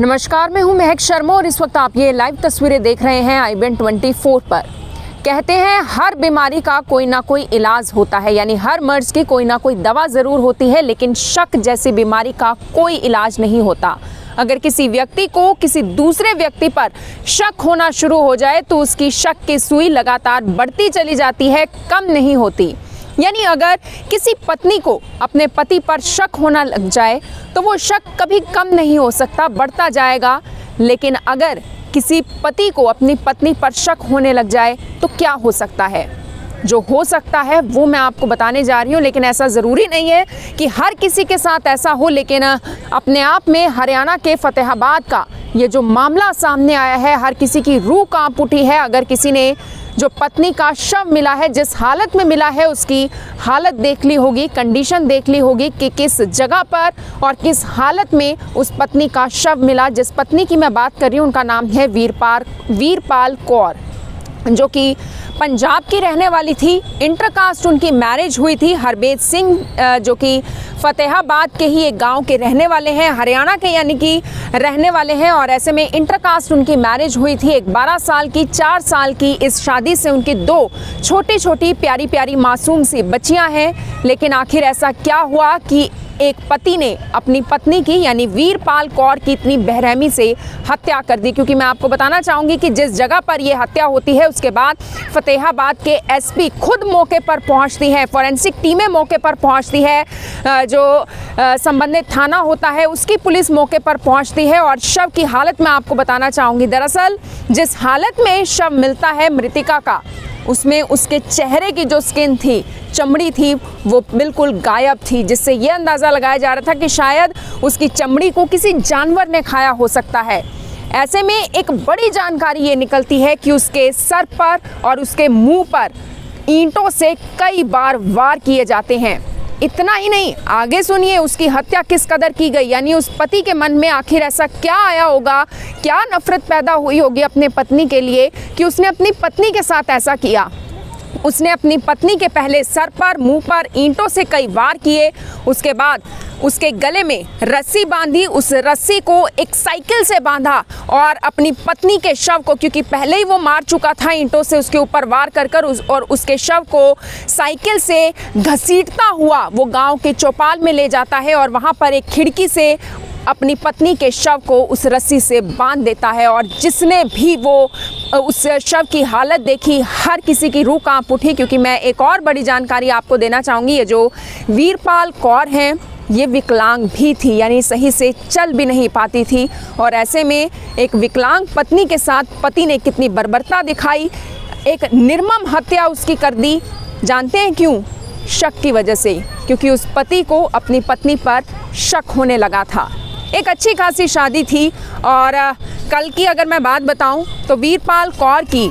नमस्कार, मैं हूं महक शर्मा और इस वक्त आप ये लाइव तस्वीरें देख रहे हैं IBN 24 पर। कहते हैं हर बीमारी का कोई ना कोई इलाज होता है, यानी हर मर्ज की कोई ना कोई दवा ज़रूर होती है, लेकिन शक जैसी बीमारी का कोई इलाज नहीं होता। अगर किसी व्यक्ति को किसी दूसरे व्यक्ति पर शक होना शुरू हो जाए तो उसकी शक की सुई लगातार बढ़ती चली जाती है, कम नहीं होती। यानी अगर किसी पत्नी को अपने पति पर शक होना लग जाए तो वो शक कभी कम नहीं हो सकता, बढ़ता जाएगा। लेकिन अगर किसी पति को अपनी पत्नी पर शक होने लग जाए तो क्या हो सकता है? जो हो सकता है वो मैं आपको बताने जा रही हूँ, लेकिन ऐसा ज़रूरी नहीं है कि हर किसी के साथ ऐसा हो। लेकिन अपने आप में हरियाणा के फतेहाबाद का ये जो मामला सामने आया है, हर किसी की रूह कांप उठी है। अगर किसी ने जो पत्नी का शव मिला है, जिस हालत में मिला है, उसकी हालत देख ली होगी, कंडीशन देख ली होगी कि किस जगह पर और किस हालत में उस पत्नी का शव मिला। जिस पत्नी की मैं बात कर रही हूँ उनका नाम है वीरपाल कौर, जो कि पंजाब की रहने वाली थी। इंटरकास्ट उनकी मैरिज हुई थी। हरबेज सिंह जो कि फतेहाबाद के ही एक गांव के रहने वाले हैं, हरियाणा के यानी कि रहने वाले हैं। और ऐसे में इंटरकास्ट उनकी मैरिज हुई थी। एक 12 साल की, 4 साल की इस शादी से उनकी 2 छोटी छोटी प्यारी प्यारी मासूम सी बच्चियां हैं। लेकिन आखिर ऐसा क्या हुआ कि एक पति ने अपनी पत्नी की यानी वीरपाल कौर की इतनी बेरहमी से हत्या कर दी? क्योंकि मैं आपको बताना चाहूँगी कि जिस जगह पर यह हत्या होती है उसके बाद फतेहाबाद के एसपी खुद मौके पर पहुंचती हैं, फॉरेंसिक टीमें मौके पर पहुंचती है, जो संबंधित थाना होता है उसकी पुलिस मौके पर पहुंचती है। और शव की हालत मैं आपको बताना चाहूँगी। दरअसल जिस हालत में शव मिलता है मृतिका का, उसमें उसके चेहरे की जो स्किन थी, चमड़ी थी, वो बिल्कुल गायब थी, जिससे ये अंदाज़ा लगाया जा रहा था कि शायद उसकी चमड़ी को किसी जानवर ने खाया हो सकता है। ऐसे में एक बड़ी जानकारी ये निकलती है कि उसके सर पर और उसके मुंह पर ईंटों से कई बार वार किए जाते हैं। इतना ही नहीं, आगे सुनिए उसकी हत्या किस कदर की गई। यानी उस पति के मन में आखिर ऐसा क्या आया होगा, क्या नफरत पैदा हुई होगी अपने पत्नी के लिए कि उसने अपनी पत्नी के साथ ऐसा किया। उसने अपनी पत्नी के पहले सर पर, मुंह पर ईंटों से कई वार किए। उसके बाद उसके गले में रस्सी बांधी, उस रस्सी को एक साइकिल से बांधा और अपनी पत्नी के शव को, क्योंकि पहले ही वो मार चुका था ईंटों से, उसके ऊपर वार कर और उसके शव को साइकिल से घसीटता हुआ वो गांव के चौपाल में ले जाता है और वहां पर एक खिड़की से अपनी पत्नी के शव को उस रस्सी से बांध देता है। और जिसने भी वो उस शव की हालत देखी, हर किसी की रूह कांप उठी। क्योंकि मैं एक और बड़ी जानकारी आपको देना चाहूँगी, ये जो वीरपाल कौर हैं ये विकलांग भी थी, यानी सही से चल भी नहीं पाती थी। और ऐसे में एक विकलांग पत्नी के साथ पति ने कितनी बर्बरता दिखाई, एक निर्मम हत्या उसकी कर दी। जानते हैं क्यों? शक की वजह से, क्योंकि उस पति को अपनी पत्नी पर शक होने लगा था। एक अच्छी खासी शादी थी और कल की अगर मैं बात बताऊं तो वीरपाल कौर की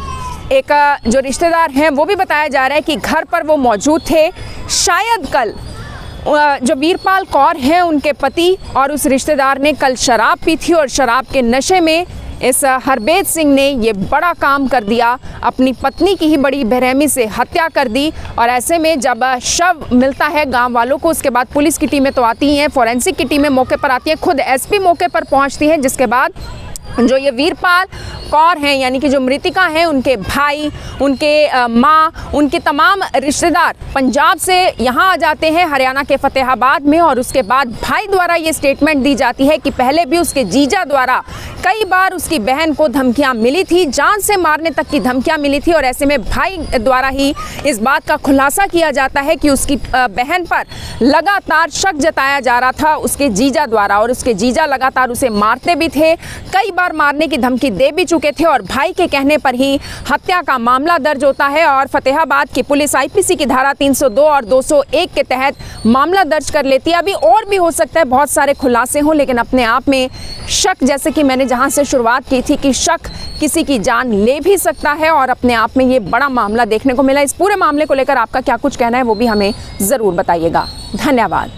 एक जो रिश्तेदार हैं वो भी बताया जा रहा है कि घर पर वो मौजूद थे। शायद कल जो वीरपाल कौर हैं उनके पति और उस रिश्तेदार ने कल शराब पी थी और शराब के नशे में इस हरबेज सिंह ने ये बड़ा काम कर दिया, अपनी पत्नी की ही बड़ी बेरहमी से हत्या कर दी। और ऐसे में जब शव मिलता है गांव वालों को, उसके बाद पुलिस की टीमें तो आती हैं, फॉरेंसिक की टीमें मौके पर आती हैं, खुद एसपी मौके पर पहुंचती हैं। जिसके बाद जो ये वीरपाल कौर हैं यानी कि जो मृतिका हैं, उनके भाई, उनके माँ, उनके तमाम रिश्तेदार पंजाब से यहाँ आ जाते हैं हरियाणा के फतेहाबाद में। और उसके बाद भाई द्वारा ये स्टेटमेंट दी जाती है कि पहले भी उसके जीजा द्वारा कई बार उसकी बहन को धमकियां मिली थी, जान से मारने तक की धमकियां मिली थी। और ऐसे में भाई द्वारा ही इस बात का खुलासा किया जाता है कि उसकी बहन पर लगातार शक जताया जा रहा था उसके जीजा द्वारा, और उसके जीजा लगातार उसे मारते भी थे, कई बार मारने की धमकी दे भी चुके थे। और भाई के कहने पर ही हत्या का मामला दर्ज होता है और फतेहाबाद की पुलिस आईपीसी की धारा 302 और 201 के तहत मामला दर्ज कर लेती है। अभी और भी हो सकता है बहुत सारे खुलासे हों, लेकिन अपने आप में शक, जैसे कि मैंने जहां से शुरुआत की थी कि शक किसी की जान ले भी सकता है, और अपने आप में ये बड़ा मामला देखने को मिला। इस पूरे मामले को लेकर आपका क्या कुछ कहना है वो भी हमें ज़रूर बताइएगा। धन्यवाद।